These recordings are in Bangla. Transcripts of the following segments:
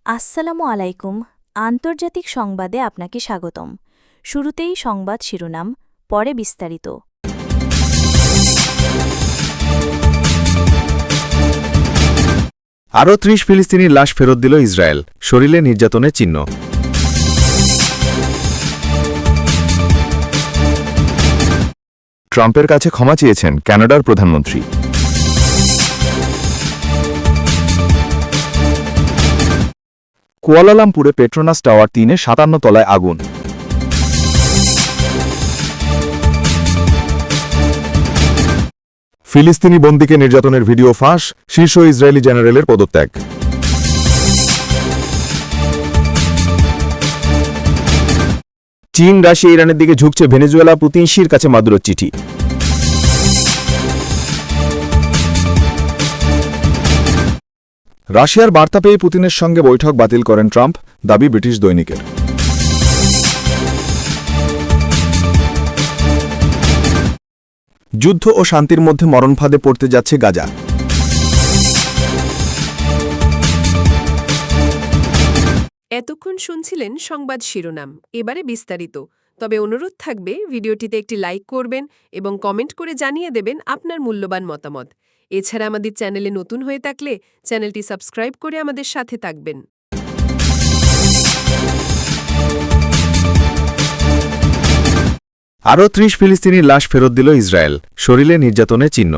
আসসালামু আলাইকুম। আন্তর্জাতিক সংবাদে আপনাকে স্বাগতম। শুরুতেই সংবাদ শিরোনাম, পরে বিস্তারিত। আরও ৩০ ফিলিস্তিনির লাশ ফেরত দিল ইসরায়েল, শরীরে নির্যাতনের চিহ্ন। ট্রাম্পের কাছে ক্ষমা চেয়েছেন কানাডার প্রধানমন্ত্রী। কুয়ালালামপুরে পেট্রোনাস টাওয়ার ৩-এ ৫৭ তলায় আগুন। ফিলিস্তিনি বন্দীকে নির্যাতনের ভিডিও ফাঁস, শীর্ষ ইসরায়েলি জেনারেলের পদত্যাগ। চীন রাশিয়া ইরানের দিকে ঝুঁকছে ভেনেজুয়েলা, পুতিনশির কাছে মাদুরোর চিঠি। রাশিয়ার বার্তা পেয়ে পুতিনের সঙ্গে বৈঠক বাতিল করেন ট্রাম্প, দাবি ব্রিটিশ দৈনিকের। যুদ্ধ ও শান্তির মধ্যে মরণফাঁদে পড়তে যাচ্ছে গাজা। এতক্ষণ শুনছিলেন সংবাদ শিরোনাম, এবারে বিস্তারিত। তবে অনুরোধ থাকবে ভিডিওটিতে একটি লাইক করবেন এবং কমেন্ট করে জানিয়ে দেবেন আপনার মূল্যবান মতামত। এছাড়া আমাদের চ্যানেলে নতুন হয়ে থাকলে চ্যানেলটি সাবস্ক্রাইব করে আমাদের সাথে থাকবেন। আরও ৩০ ফিলিস্তিনির লাশ ফেরত দিল ইসরায়েল, শরীরে নির্যাতনের চিহ্ন।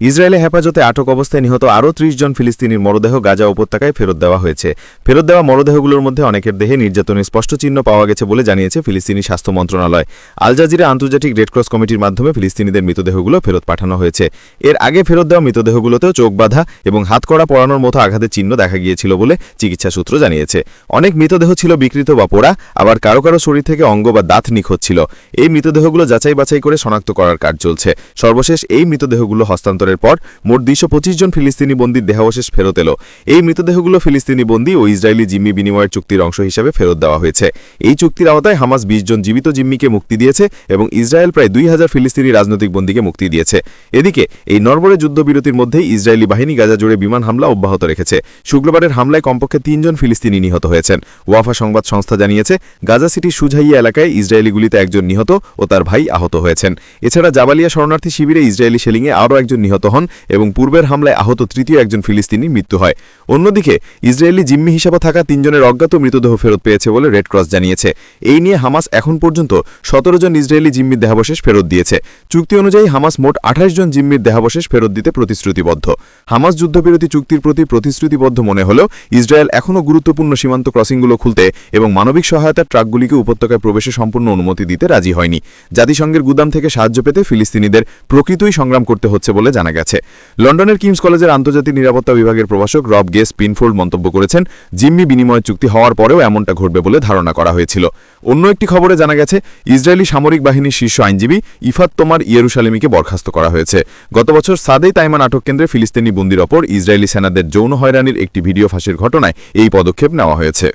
ইসরায়েলে হেফাজতে আটক অবস্থায় নিহত আরও ৩০ জন ফিলিস্তিনির মরদেহ গাজা উপত্যকায় ফেরত দেওয়া হয়েছে। ফেরত দেওয়া মরদেহগুলোর মধ্যে অনেকের দেহে নির্যাতনের স্পষ্ট চিহ্ন পাওয়া গেছে বলে জানিয়েছে ফিলিস্তিনি স্বাস্থ্য মন্ত্রণালয়। আল জাজিরা আন্তর্জাতিক রেডক্রস কমিটির মাধ্যমে ফিলিস্তিনিদের মৃতদেহগুলো ফেরত পাঠানো হয়েছে। এর আগে ফেরত দেওয়া মৃতদেহগুলোতেও চোখ বাঁধা এবং হাতকড়া পরানোর মতো আঘাতের চিহ্ন দেখা গিয়েছিল বলে চিকিৎসা সূত্র জানিয়েছে। অনেক মৃতদেহ ছিল বিকৃত বা পোড়া, আবার কারো কারো শরীর থেকে অঙ্গ বা দাঁত নিখোঁজ ছিল। এই মৃতদেহগুলো যাচাই বাছাই করে শনাক্ত করার কাজ চলছে। সর্বশেষ এই মৃতদেহগুলো হস্তান্তরের পর মোট ২২৫ জন ফিলিস্তিনি বন্দীর দেহাবশেষ ফেরত এলো। এই মৃতদেহগুলো ফিলিস্তিনি বন্দী ও ইসরায়েলি জিম্মি বিনিময়ের চুক্তির অংশ হিসেবে ফেরত দেওয়া হয়েছে। এই চুক্তির আওতায় হামাস ২০ জন জীবিত জিম্মিকে মুক্তি দিয়েছে এবং ইসরায়েল প্রায় ২,০০০ ফিলিস্তিনি রাজনৈতিক বন্দীকে মুক্তি দিয়েছে। এদিকে এই নড়বড়ে যুদ্ধবিরতির মধ্যেই ইসরায়েলি বাহিনী গাজা জুড়ে বিমান হামলা অব্যাহত রেখেছে। শুক্রবারের হামলায় কমপক্ষে ৩ জন ফিলিস্তিনি নিহত হয়েছেন। ওয়াফা সংবাদ সংস্থা জানিয়েছে, গাজা সিটির সুঝাইয়া এলাকায় ইসরায়েলি গুলিতে একজন নিহত ও তার ভাই আহত হয়েছেন। এছাড়া জাবালিয়া শরণার্থী শিবিরে ইসরায়েলি শেলিংয়ে আরও একজন নিহত হন এবং পূর্বের হামলায় আহত তৃতীয় একজন ফিলিস্তিনির মৃত্যু হয়। অন্যদিকে ইসরায়েলি জিম্মি হিসাবে থাকা ৩ জনের অজ্ঞাত মৃতদেহ ফেরত পেয়েছে বলে রেড ক্রস জানিয়েছে। এই নিয়ে হামাস এখন পর্যন্ত ১৭ জন ইসরায়েলি জিম্মির দেহাবশেষ ফেরত দিয়েছে। চুক্তি অনুযায়ী হামাস মোট ২৮ জন জিম্মির দেহাবশেষ ফেরত দিতে প্রতিশ্রুতিবদ্ধ। হামাস যুদ্ধবিরতি চুক্তির প্রতি প্রতিশ্রুতিবদ্ধ মনে হলেও ইসরায়েল এখনও গুরুত্বপূর্ণ সীমান্ত ক্রসিংগুলো খুলতে এবং মানবিক সহায়তার ট্রাকগুলিকে উপত্যকায় প্রবেশে সম্পূর্ণ অনুমতি দিতে রাজি হয়নি। জাতিসংঘের গুদাম থেকে সাহায্য পেতে ফিলিস্তিনিদের প্রকৃতই সংগ্রাম করতে হচ্ছে বলে জানা গেছে। লন্ডনের কিংস কলেজের আন্তর্জাতিক নিরাপত্তা বিভাগের প্রভাষক রব গে স্পিনফোল্ড মন্তব্য করেছেন, জিম্মি বিনিময় চুক্তি হওয়ার পরেও এমনটা ঘটবে বলে ধারণা করা হয়েছিল। অন্য একটি খবরে জানা গেছে, ইসরায়েলি সামরিক বাহিনীর শীর্ষ আইনজীবী ইফাত তোমার ইয়েরুশালেমিকে বরখাস্ত করা হয়েছে। গত বছর সাদেই তাইমান আটক কেন্দ্রে ফিলিস্তিনি বন্দীর ওপর ইসরায়েলি সেনাদের যৌন হয়রানির একটি ভিডিও ফাঁসের ঘটনায় এই পদক্ষেপ নেওয়া হয়েছে।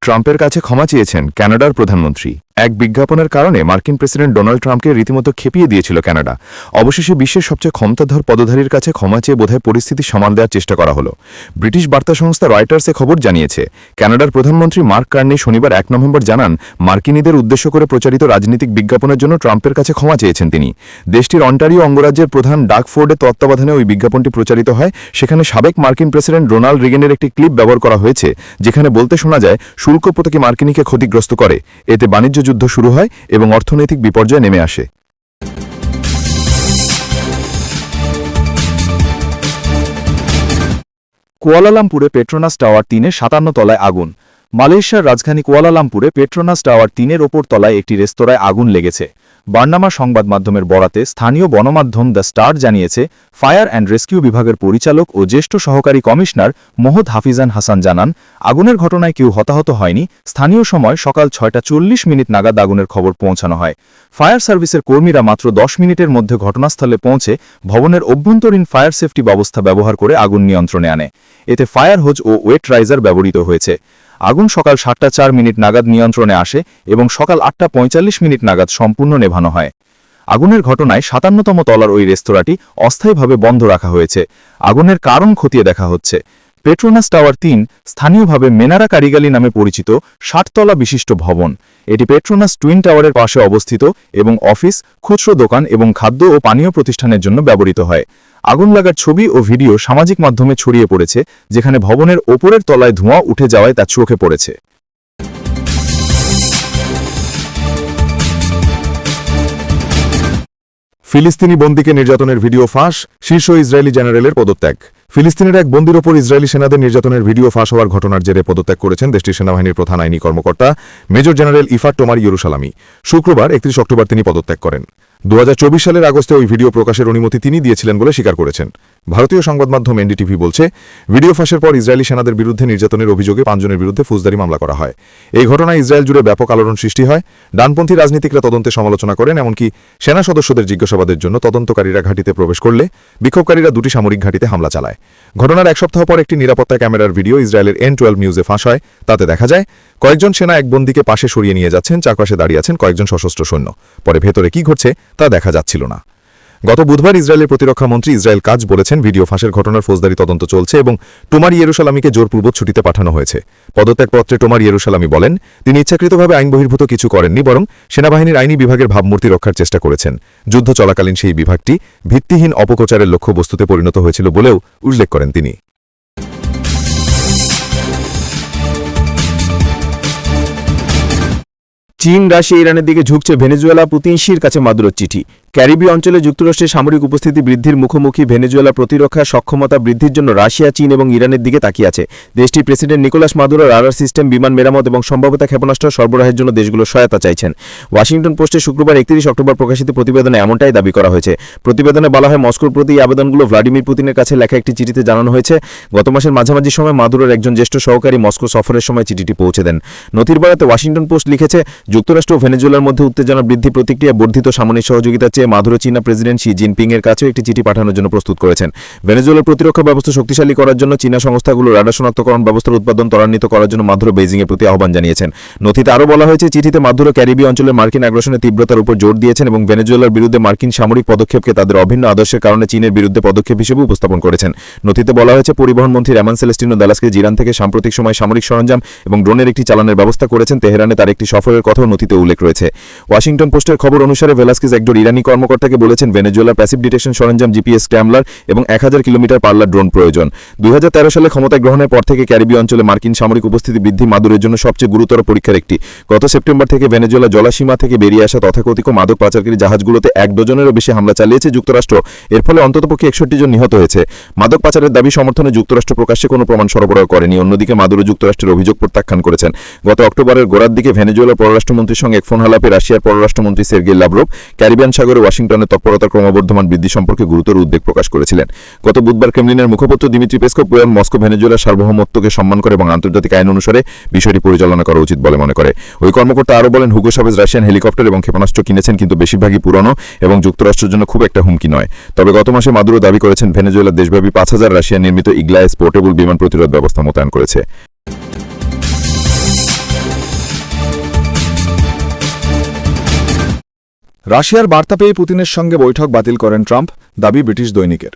ট্রাম্পের কাছে ক্ষমা চেয়েছেন কানাডার প্রধানমন্ত্রী। এক বিজ্ঞাপনের কারণে মার্কিন প্রেসিডেন্ট ডোনাল্ড ট্রাম্পকে রীতিমতো খেপিয়ে দিয়েছিল কানাডা। অবশেষে বিশ্বের সবচেয়ে ক্ষমতাধর পদধারীর কাছে ক্ষমা চেয়ে বোধহয় পরিস্থিতি সামাল দেওয়ার চেষ্টা করা হলো। ব্রিটিশ বার্তা সংস্থা রয়টার্সে খবর জানিয়েছে, কানাডার প্রধানমন্ত্রী মার্ক কার্নি শনিবার ১ নভেম্বর জানান, মার্কিনীদের উদ্দেশ্য করে প্রচারিত রাজনৈতিক বিজ্ঞাপনের জন্য ট্রাম্পের কাছে ক্ষমা চেয়েছেন তিনি। দেশটির অন্টারিও অঙ্গরাজ্যের প্রধান ডাগ ফোর্ডের তত্ত্বাবধানে ওই বিজ্ঞাপনটি প্রচারিত হয়। সেখানে সাবেক মার্কিন প্রেসিডেন্ট রোনাল্ড রিগেনের একটি ক্লিপ ব্যবহার করা হয়েছে, যেখানে বলতে শোনা যায়, শুল্ক প্রতীকী মার্কিনীকে ক্ষতিগ্রস্ত করে। এতে বাণিজ্য যুদ্ধ শুরু হয় এবং অর্থনৈতিক বিপর্যয় নেমে আসে। কুয়ালালামপুরে পেট্রোনাস টাওয়ার ৩-এ ৫৭ তলায় আগুন। মালয়েশিয়ার রাজধানী কুয়ালালামপুরে পেট্রোনাস টাওয়ার ৩-এর ওপর তলায় একটি রেস্তোরাঁয় আগুন লেগেছে। বার্নামা সংবাদ মাধ্যমের বরাতে স্থানীয় গণমাধ্যম দ্য স্টার জানিয়েছে, ফায়ার অ্যান্ড রেস্কিউ বিভাগের পরিচালক ও জ্যেষ্ঠ সহকারী কমিশনার মোহাম্মদ হাফিজান হাসান জানান, আগুনের ঘটনায় কেউ হতাহত হয়নি। স্থানীয় সময় সকাল ৬টা ৪০ নাগাদ আগুনের খবর পৌঁছানো হয়। ফায়ার সার্ভিসের কর্মীরা মাত্র ১০ মিনিটের মধ্যে ঘটনাস্থলে পৌঁছে ভবনের অভ্যন্তরীণ ফায়ার সেফটি ব্যবস্থা ব্যবহার করে আগুন নিয়ন্ত্রণে আনে। এতে ফায়ার হোজ ও ওয়েট রাইজার ব্যবহৃত হয়েছে। আগুন সকাল ৭টা ৪ নাগাদ নিয়ন্ত্রণে আসে এবং সকাল ৮টা ৪৫ নাগাদ সম্পূর্ণ নেভানো হয়। আগুনের ঘটনায় ৫৭তম তলার ওই রেস্তোরাঁটি অস্থায়ীভাবে বন্ধ রাখা হয়েছে। আগুনের কারণ খতিয়ে দেখা হচ্ছে। পেট্রোনাস টাওয়ার ৩ স্থানীয়ভাবে মেনারা কারিগালি নামে পরিচিত ৬০ তলা বিশিষ্ট ভবন। এটি পেট্রোনাস টুইন টাওয়ারের পাশে অবস্থিত এবং অফিস, খুচরো দোকান এবং খাদ্য ও পানীয় প্রতিষ্ঠানের জন্য ব্যবহৃত হয়। আগুন লাগার ছবি ও ভিডিও সামাজিক মাধ্যমে ছড়িয়ে পড়েছে, যেখানে ভবনের ওপরের তলায় ধোঁয়া উঠে যাওয়ায় তা চোখে পড়েছে। ফিলিস্তিনি বন্দীকে নির্যাতনের ভিডিও ফাঁস, শীর্ষ ইসরায়েলি জেনারেলের পদত্যাগ। ফিলিস্তিনের এক বন্দীর ওপর ইসরায়েলি সেনাদের নির্যাতনের ভিডিও ফাঁস হওয়ার ঘটনার জেরে পদত্যাগ করেছেন দেশটির সেনাবাহিনীর প্রধান আইনি কর্মকর্তা মেজর জেনারেল ইফাত টোমার ইয়েরুশালামি। শুক্রবার ৩১ অক্টোবর তিনি পদত্যাগ করেন। ২০২৪ সালের আগস্টে ওই ভিডিও প্রকাশের অনুমতি তিনি দিয়েছিলেন বলে স্বীকার করেছেন। ভারতীয় সংবাদ মাধ্যম এনডিটিভি বলছে, ভিডিও ফাঁসের পর ইসরায়েলি সেনাদের বিরুদ্ধে নির্যাতনের অভিযোগে ৫ জনের বিরুদ্ধে ফৌজদারি মামলা করা হয়। এই ঘটনায় ইসরায়েল জুড়ে ব্যাপক আলোড়ন সৃষ্টি হয়। ডানপন্থী রাজনীতিকরা তদন্তে সমালোচনা করেন, এমনকি সেনা সদস্যদের জিজ্ঞাসাবাদের জন্য তদন্তকারীরা ঘাঁটিতে প্রবেশ করলে বিক্ষোভকারীরা ২টি সামরিক ঘাঁটিতে হামলা চালায়। ঘটনার এক সপ্তাহ পর একটি নিরাপত্তা ক্যামেরার ভিডিও ইসরায়েলের N12 নিউজে ফাঁস হয়। তাতে দেখা যায় কয়েকজন সেনা এক বন্দীকে পাশে সরিয়ে নিয়ে যাচ্ছেন, চারপাশে দাঁড়িয়ে আছেন কয়েকজন সশস্ত্র সৈন্য। পরে ভেতরে কি ঘটছে তা দেখা যাচ্ছিল না। গত বুধবার ইসরায়েলের প্রতিরক্ষা মন্ত্রী ইসরায়েল কাজ বলেছেন, ভিডিও ফাঁসের ঘটনার ফৌজদারি তদন্ত চলছে এবং টোমার ইয়েরুশালামিকে জোরপূর্বক ছুটিতে পাঠানো হয়েছে। পদত্যাগপত্রে টোমার ইয়েরুশালামি বলেন, তিনি ইচ্ছাকৃতভাবে আইন বহির্ভূত কিছু করেননি, বরং সেনাবাহিনীর আইনি বিভাগের ভাবমূর্তি রক্ষার চেষ্টা করেছেন। যুদ্ধ চলাকালীন সেই বিভাগটি ভিত্তিহীন অপপ্রচারের লক্ষ্যবস্তুতে পরিণত হয়েছিল বলেও উল্লেখ করেন তিনি। চীন, রাশিয়া, ইরানের দিকে ঝুঁকছে ভেনেজুয়েলা, পুতিনশির কাছে মাদুরোর চিঠি। ক্যারিবীয় অঞ্চলে যুক্তরাষ্ট্রের সামরিক উপস্থিতি বৃদ্ধির মুখোমুখি ভেনেজুয়েলা প্রতিরক্ষা সক্ষমতা বৃদ্ধির জন্য রাশিয়া, চীন এবং ইরানের দিকে তাকিয়ে আছে। দেশটির president Nicolas Maduro radar system, বিমান মেরামত এবং সম্ভাব্যতা ক্ষেপণাস্ত্র সরবরাহের জন্য দেশগুলো সহায়তা চাইছেন। ওয়াশিংটন পোস্টে শুক্রবার ৩১ অক্টোবর প্রকাশিত প্রতিবেদনে এমনটাই দাবি করা হয়েছে। প্রতিবেদনে বলা হয়, মস্কোর প্রতি এই আবেদনগুলো ভ্লাদিমির পুতিনের কাছে লেখা একটি চিঠিতে জানানো হয়েছে। গত মাসের মাঝামাঝি সময় মাদুরোর একজন জ্যেষ্ঠ সহকারী মস্কো সফরের সময় চিঠিটি পৌঁছে দেন। নথির বরাতে ওয়াশিংটন পোস্ট লিখেছে, যুক্তরাষ্ট্র ও ভেনেজুয়েলার মধ্যে উত্তেজনা বৃদ্ধি প্রতিক্রিয়া বর্ধিত সামরিক সহযোগিতা চেয়ে মাদুরো চীনা প্রেসিডেন্ট শি জিনপিং এর কাছেও একটি চিঠি পাঠানোর জন্য প্রস্তুত করেছেন। ভেনেজুয়েলার প্রতিরক্ষা ব্যবস্থা শক্তিশালী করার জন্য চীনা সংস্থাগুলো রাডার শনাক্তকরণ ব্যবস্থার উৎপাদন ত্বরান্বিত করার জন্য মাদুরো বেইজিং এর প্রতি আহ্বান জানিয়েছেন। নথিতে আরও বলা হয়েছে, চিঠিতে মাদুরো ক্যারিবীয় অঞ্চলের মার্কিন আগ্রাসনের তীব্রতার উপর জোর দিয়েছেন এবং ভেনেজুয়েলার বিরুদ্ধে মার্কিন সামরিক পদক্ষেপকে তাদের অভিন্ন আদর্শের কারণে চীনের বিরুদ্ধে পদক্ষেপ হিসেবে উপস্থাপন করেছেন। নথিতে বলা হয়েছে, পরিবহন মন্ত্রী রেমান সেলেস্টিনো দালাসকে ইরান থেকে সাম্প্রতিক সময় সামরিক সরঞ্জাম এবং ড্রোনের একটি চালানের ব্যবস্থা করেছেন। তেহরানে তার একটি সফরের কথাও নথিতে উল্লেখ রয়েছে। ওয়াশিংটন পোস্টের খবর অনুসারে ভেলাস্কেজ একজন ইরানি কর্মকর্তাকে বলেছেন, ভেনেজুয়েলার প্যাসিভ ডিটেকশন সরঞ্জাম, জিপিএস স্ক্র্যাম্বলার এবং ১০০০ কিলোমিটার পাল্লার ড্রোন প্রয়োজন। ২০১৩ সালে ক্ষমতায় গ্রহণের পর থেকে ক্যারিবীয় অঞ্চলে মার্কিন সামরিক উপস্থিতি বৃদ্ধি মাদুরের জন্য সবচেয়ে গুরুতর পরীক্ষার একটি। গত সেপ্টেম্বর থেকে ভেনেজুয়েলা জলাসীমা থেকে বেরিয়ে আসা তথাকথিত মাদক পাচারকারী জাহাজগুলোতে ১ ডজনেরও বেশি হামলা চালিয়েছে যুক্তরাষ্ট্র। এর ফলে অন্ততপক্ষে ৬১ জন নিহত হয়েছে। মাদক পাচারের দাবি সমর্থনে যুক্তরাষ্ট্র প্রকাশ্যে কোনো প্রমাণ সরবরাহ করেনি। অন্যদিকে মাদুরো যুক্তরাষ্ট্রের অভিযোগ প্রত্যাখ্যান করেছেন। গত অক্টোবরের গোড়ার দিকে ভেনেজুয়েলার পররাষ্ট্রমন্ত্রীর সঙ্গে এক ফোন আলাপে রাশিয়ার পররাষ্ট্রমন্ত্রী সের্গেই লাভরভ ক্যারিবিয়ান সাগরে ওয়াশিংটনের তৎপরতার ক্রমবর্ধমান বৃদ্ধি সম্পর্কে গুরুতর উদ্বেগ প্রকাশ করেছিলেন। গত বুধবার ক্রেমলিনের মুখপাত্র দিমিত্রি পেসকভ মস্কো ভেনেজুয়েলার সার্বভৌমত্বকে সম্মান করে এবং আন্তর্জাতিক আইন অনুসারে বিষয়টি পরিচালনা করা উচিত বলে মনে করে। ওই কর্মকর্তা আরও বলেন, হুগো চাভেজ রাশিয়ান হেলিকপ্টার এবং ক্ষেপণাস্ত্র কিনেছেন, কিন্তু বেশিরভাগই পুরনো এবং যুক্তরাষ্ট্রের জন্য খুব একটা হুমকি নয়। তবে গত মাসে মাদুরো দাবি করেছেন, ভেনেজুয়েলার দেশব্যাপী ৫,০০০ রাশিয়ান নির্মিত ইগলায়েস পোর্টেবল বিমান প্রতিরোধ ব্যবস্থা মোতায়েন করেছে। রাশিয়ার বার্তা পেয়ে পুতিনের সঙ্গে বৈঠক বাতিল করেন ট্রাম্প, দাবি ব্রিটিশ দৈনিকের।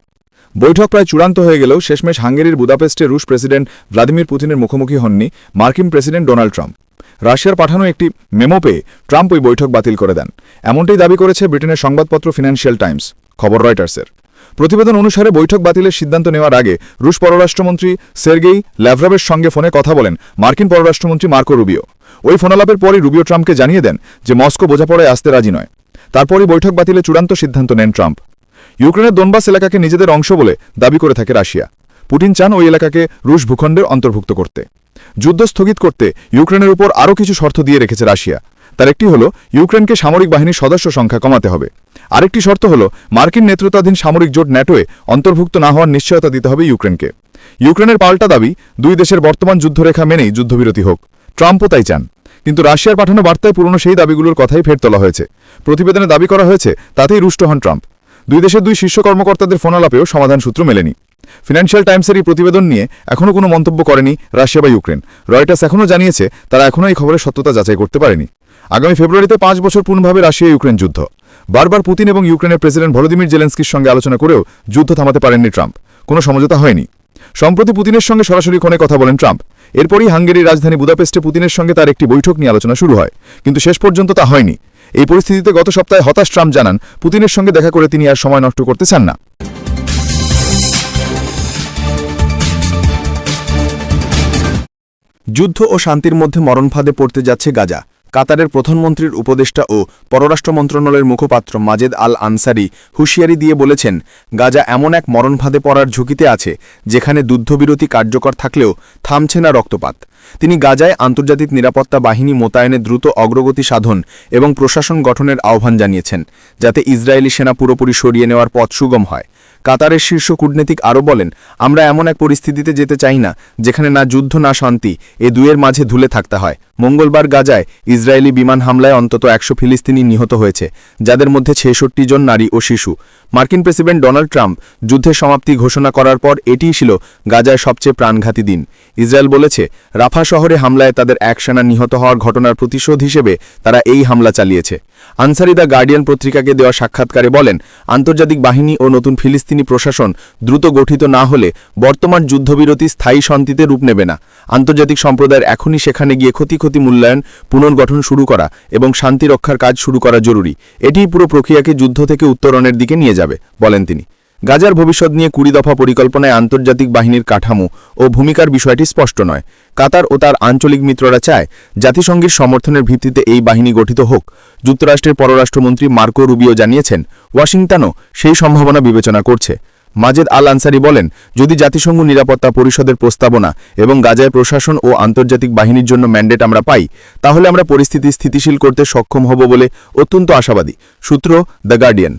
বৈঠক প্রায় চূড়ান্ত হয়ে গেলেও শেষমেশ হাঙ্গেরির বুদাপেস্টে রুশ প্রেসিডেন্ট ভ্লাদিমির পুতিনের মুখোমুখি হননি মার্কিন প্রেসিডেন্ট ডোনাল্ড ট্রাম্প। রাশিয়ার পাঠানো একটি মেমো পেয়ে ট্রাম্প ওই বৈঠক বাতিল করে দেন। এমনটাই দাবি করেছে ব্রিটেনের সংবাদপত্র ফিনান্সিয়াল টাইমস, খবর রয়টার্সের। প্রতিবেদন অনুসারে বৈঠক বাতিলের সিদ্ধান্ত নেওয়ার আগে রুশ পররাষ্ট্রমন্ত্রী সের্গেই ল্যাভরভের সঙ্গে ফোনে কথা বলেন মার্কিন পররাষ্ট্রমন্ত্রী মার্কো রুবিও। ওই ফোনালাপের পরই রুবিও ট্রাম্পকে জানিয়ে দেন যে মস্কো বোঝাপড়ায় আসতে রাজি নয়। তারপরই বৈঠক বাতিলে চূড়ান্ত সিদ্ধান্ত নেন ট্রাম্প। ইউক্রেনের দোনবাস এলাকাকে নিজেদের অংশ বলে দাবি করে থাকে রাশিয়া। পুতিন চান ওই এলাকাকে রুশ ভূখণ্ডের অন্তর্ভুক্ত করতে। যুদ্ধ স্থগিত করতে ইউক্রেনের উপর আরও কিছু শর্ত দিয়ে রেখেছে রাশিয়া। তার একটি হল, ইউক্রেনকে সামরিক বাহিনীর সদস্য সংখ্যা কমাতে হবে। আরেকটি শর্ত হল, মার্কিন নেতৃত্বাধীন সামরিক জোট ন্যাটোয়ে অন্তর্ভুক্ত না হওয়ার নিশ্চয়তা দিতে হবে ইউক্রেনকে। ইউক্রেনের পাল্টা দাবি, দুই দেশের বর্তমান যুদ্ধরেখা মেনেই যুদ্ধবিরতি হোক। ট্রাম্পও তাই চান। কিন্তু রাশিয়ার পাঠানো বার্তায় পুরনো সেই দাবিগুলোর কথাই ফের তোলা হয়েছে। প্রতিবেদনে দাবি করা হয়েছে, তাতেই রুষ্ট হন ট্রাম্প। দুই দেশের দুই শীর্ষ কর্মকর্তাদের ফোনালাপেও সমাধান সূত্র মেলেনি। ফিনান্সিয়াল টাইমসের এই প্রতিবেদন নিয়ে এখনও কোনো মন্তব্য করেনি রাশিয়া বা ইউক্রেন। রয়টার্স এখনও জানিয়েছে, তারা এখনও এই খবরের সত্যতা যাচাই করতে পারেনি। আগামী ফেব্রুয়ারিতে ৫ বছর পূর্ণ হবে রাশিয়া ইউক্রেন যুদ্ধ। বারবার পুতিন এবং ইউক্রেনের প্রেসিডেন্ট ভলোদিমির জেলেন্সকির সঙ্গে আলোচনা করেও যুদ্ধ থামাতে পারেননি ট্রাম্প। কোনো সমঝোতা হয়নি। সম্প্রতি পুতিনের সঙ্গে সরাসরি ফোনে কথা বলেন ট্রাম্প। এরপরই হাঙ্গেরির রাজধানী বুদাপেস্টে পুতিনের সঙ্গে তার একটি বৈঠক নিয়ে আলোচনা শুরু হয়, কিন্তু শেষ পর্যন্ত তা হয়নি। এই পরিস্থিতিতে গত সপ্তাহে হতাশ ট্রাম্প জানান, পুতিনের সঙ্গে দেখা করে তিনি আর সময় নষ্ট করতে চান না। যুদ্ধ ও শান্তির মধ্যে মরণফাঁদে পড়তে যাচ্ছে গাজা। কাতারের প্রধানমন্ত্রীর উপদেষ্টা ও পররাষ্ট্র মন্ত্রণালয়ের মুখপাত্র মাজেদ আল আনসারি হুঁশিয়ারি দিয়ে বলেছেন, গাজা এমন এক মরণফাঁদে পড়ার ঝুঁকিতে আছে যেখানে যুদ্ধবিরতি কার্যকর থাকলেও থামছে না রক্তপাত। তিনি গাজায় আন্তর্জাতিক নিরাপত্তা বাহিনী মোতায়েনে দ্রুত অগ্রগতি সাধন এবং প্রশাসন গঠনের আহ্বান জানিয়েছেন, যাতে ইসরায়েলি সেনা পুরোপুরি সরিয়ে নেওয়ার পথ সুগম হয়। কাতারের শীর্ষ কূটনীতিক আরও বলেন, আমরা এমন এক পরিস্থিতিতে যেতে চাই না যেখানে না যুদ্ধ না শান্তি, এ দুয়ের মাঝে ধুলে থাকতে হয়। মঙ্গলবার গাজায় ইসরায়েলি বিমান হামলায় অন্তত 100 ফিলিস্তিনি নিহত হয়েছে, যাদের মধ্যে 66 জন নারী ও শিশু। মার্কিন প্রেসিডেন্ট ডোনাল্ড ট্রাম্প যুদ্ধের সমাপ্তি ঘোষণা করার পর এটিই ছিল গাজায় সবচেয়ে প্রাণঘাতী দিন। ইসরায়েল বলেছে, রাফা শহরে হামলায় তাদের এক সেনা নিহত হওয়ার ঘটনার প্রতিশোধ হিসেবে তারা এই হামলা চালিয়েছে। আনসারি দ্য গার্ডিয়ান পত্রিকাকে দেওয়া সাক্ষাৎকারে বলেন, আন্তর্জাতিক বাহিনী ও নতুন ফিলিস্তিনি প্রশাসন দ্রুত গঠিত না হলে বর্তমান যুদ্ধবিরতি স্থায়ী শান্তিতে রূপ নেবে না। আন্তর্জাতিক সম্প্রদায়ের এখনই সেখানে গিয়ে ক্ষতি মূল্যায়ন, পুনর্গঠন শুরু করা এবং শান্তি রক্ষার কাজ শুরু করা জরুরি। এটিই পুরো প্রক্রিয়াকে যুদ্ধ থেকে উত্তরণের দিকে নিয়ে যাবে, বলেন তিনি। গাজার ভবিষ্যৎ নিয়ে 20 দফা পরিকল্পনায় আন্তর্জাতিক বাহিনীর কাঠামো ও ভূমিকার বিষয়টি স্পষ্ট নয়। কাতার ও তার আঞ্চলিক মিত্ররা চায় জাতিসংঘের সমর্থনের ভিত্তিতে এই বাহিনী গঠিত হোক। যুক্তরাষ্ট্রের পররাষ্ট্রমন্ত্রী মার্কো রুবিও জানিয়েছেন, ওয়াশিংটনও সেই সম্ভাবনা বিবেচনা করছে। মাজেদ আল আনসারি বলেন, যদি জাতিসংঘ নিরাপত্তা পরিষদের প্রস্তাবনা এবং গাজায় প্রশাসন ও আন্তর্জাতিক বাহিনীর জন্য ম্যান্ডেট আমরা পাই, তাহলে আমরা পরিস্থিতি স্থিতিশীল করতে সক্ষম হব বলে অত্যন্ত আশাবাদী। সূত্র দ্য গার্ডিয়ান।